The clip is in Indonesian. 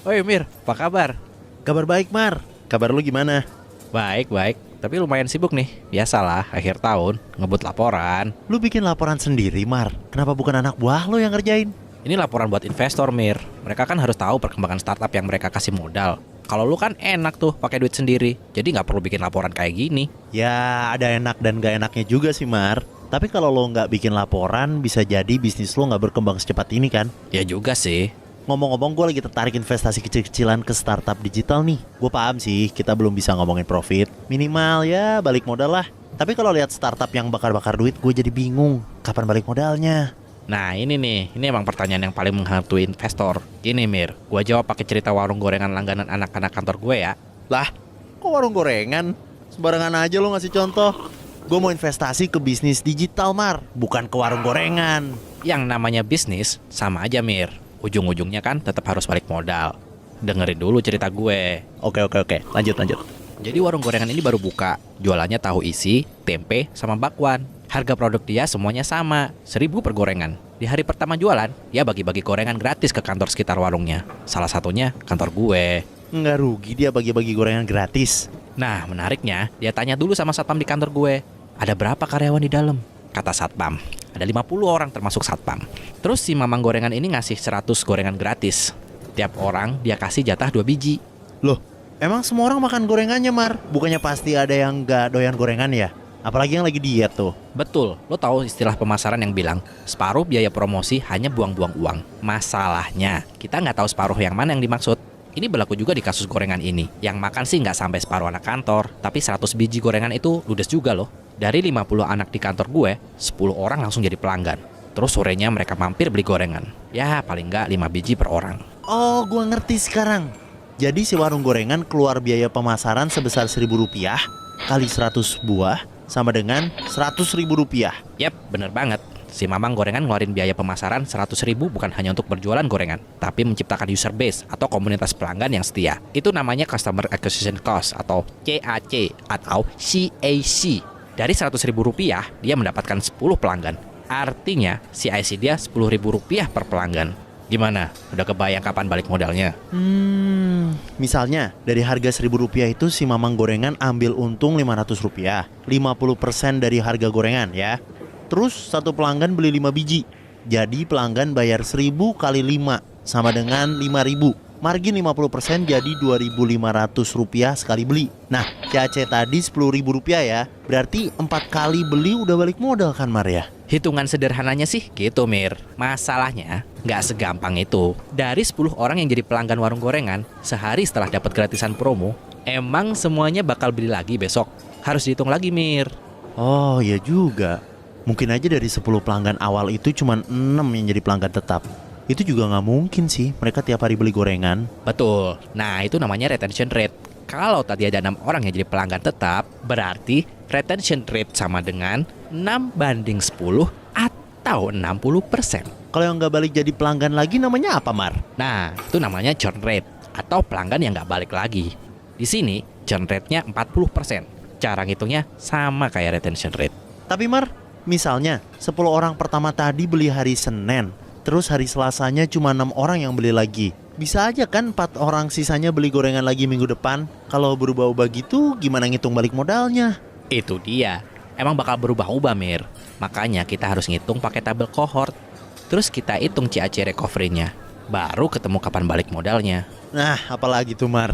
Oi Mir, apa kabar? Kabar baik, Mar. Kabar lu gimana? Baik, baik. Tapi lumayan sibuk nih. Biasalah, akhir tahun, ngebut laporan. Lu bikin laporan sendiri, Mar. Kenapa bukan anak buah lu yang ngerjain? Ini laporan buat investor, Mir. Mereka kan harus tahu perkembangan startup yang mereka kasih modal. Kalau lu kan enak tuh pakai duit sendiri. Jadi nggak perlu bikin laporan kayak gini. Ya, ada enak dan gak enaknya juga sih, Mar. Tapi kalau lo nggak bikin laporan, bisa jadi bisnis lo nggak berkembang secepat ini kan? Ya juga sih. Ngomong-ngomong, gue lagi tertarik investasi kecil-kecilan ke startup digital nih. Gue paham sih, kita belum bisa ngomongin profit. Minimal ya balik modal lah. Tapi kalau lihat startup yang bakar-bakar duit, gue jadi bingung. Kapan balik modalnya? Nah ini nih, ini emang pertanyaan yang paling menghantui investor. Gini Mir, gua jawab pakai cerita warung gorengan langganan anak-anak kantor gue ya. Lah, kok warung gorengan? Sembarangan aja lo ngasih contoh. Gue mau investasi ke bisnis digital, Mar. Bukan ke warung gorengan. Yang namanya bisnis, sama aja Mir. Ujung-ujungnya kan tetap harus balik modal. Dengerin dulu cerita gue. Oke. Lanjut. Jadi warung gorengan ini baru buka. Jualannya tahu isi, tempe, sama bakwan. Harga produk dia semuanya sama, 1.000 per gorengan. Di hari pertama jualan, dia bagi-bagi gorengan gratis ke kantor sekitar warungnya. Salah satunya kantor gue. Nggak rugi dia bagi-bagi gorengan gratis. Nah, menariknya, dia tanya dulu sama satpam di kantor gue. Ada berapa karyawan di dalam? Kata satpam, ada 50 orang termasuk satpam. Terus si mamang gorengan ini ngasih 100 gorengan gratis. Tiap orang dia kasih jatah 2 biji. Loh, emang semua orang makan gorengannya, Mar? Bukannya pasti ada yang nggak doyan gorengan ya? Apalagi yang lagi diet tuh. Betul, lo tahu istilah pemasaran yang bilang separuh biaya promosi hanya buang-buang uang. Masalahnya, kita nggak tahu separuh yang mana yang dimaksud. Ini berlaku juga di kasus gorengan ini. Yang makan sih nggak sampai separuh anak kantor, tapi 100 biji gorengan itu ludes juga loh. Dari 50 anak di kantor gue, 10 orang langsung jadi pelanggan. Terus sorenya mereka mampir beli gorengan. Ya paling nggak 5 biji per orang. Oh, gua ngerti sekarang. Jadi si warung gorengan keluar biaya pemasaran sebesar Rp1.000 kali 100 buah sama dengan Rp100.000. Yap, bener banget. Si mamang gorengan ngeluarin biaya pemasaran 100.000 bukan hanya untuk berjualan gorengan, tapi menciptakan user base atau komunitas pelanggan yang setia. Itu namanya Customer Acquisition Cost atau CAC atau CAC. Dari Rp100.000, dia mendapatkan 10 pelanggan. Artinya, CAC dia Rp10.000 per pelanggan. Gimana? Udah kebayang kapan balik modalnya? Misalnya dari harga Rp1.000 itu si mamang gorengan ambil untung Rp500, 50% dari harga gorengan ya. Terus satu pelanggan beli 5 biji. Jadi pelanggan bayar 1.000 kali 5 sama dengan 5.000. Margin 50% jadi Rp2.500 sekali beli. Nah, CAC tadi Rp10.000 ya. Berarti 4 kali beli udah balik modal kan, Mar ya? Hitungan sederhananya sih gitu Mir. Masalahnya nggak segampang itu. Dari 10 orang yang jadi pelanggan warung gorengan, sehari setelah dapat gratisan promo, emang semuanya bakal beli lagi besok. Harus dihitung lagi Mir. Oh, iya juga. Mungkin aja dari 10 pelanggan awal itu cuma 6 yang jadi pelanggan tetap. Itu juga nggak mungkin sih, mereka tiap hari beli gorengan. Betul. Nah itu namanya retention rate. Kalau tadi ada 6 orang yang jadi pelanggan tetap, berarti retention rate sama dengan 6:10 atau 60%. Kalau yang nggak balik jadi pelanggan lagi namanya apa, Mar? Nah itu namanya churn rate atau pelanggan yang nggak balik lagi. Di sini churn rate-nya 40%. Cara ngitungnya sama kayak retention rate. Tapi Mar, misalnya 10 orang pertama tadi beli hari Senin, terus hari Selasanya cuma 6 orang yang beli lagi. Bisa aja kan 4 orang sisanya beli gorengan lagi minggu depan. Kalau berubah-ubah gitu gimana ngitung balik modalnya? Itu dia. Emang bakal berubah-ubah Mir. Makanya kita harus ngitung pakai tabel cohort. Terus kita hitung CAC recovery-nya. Baru ketemu kapan balik modalnya. Nah, apalagi tuh, Mar?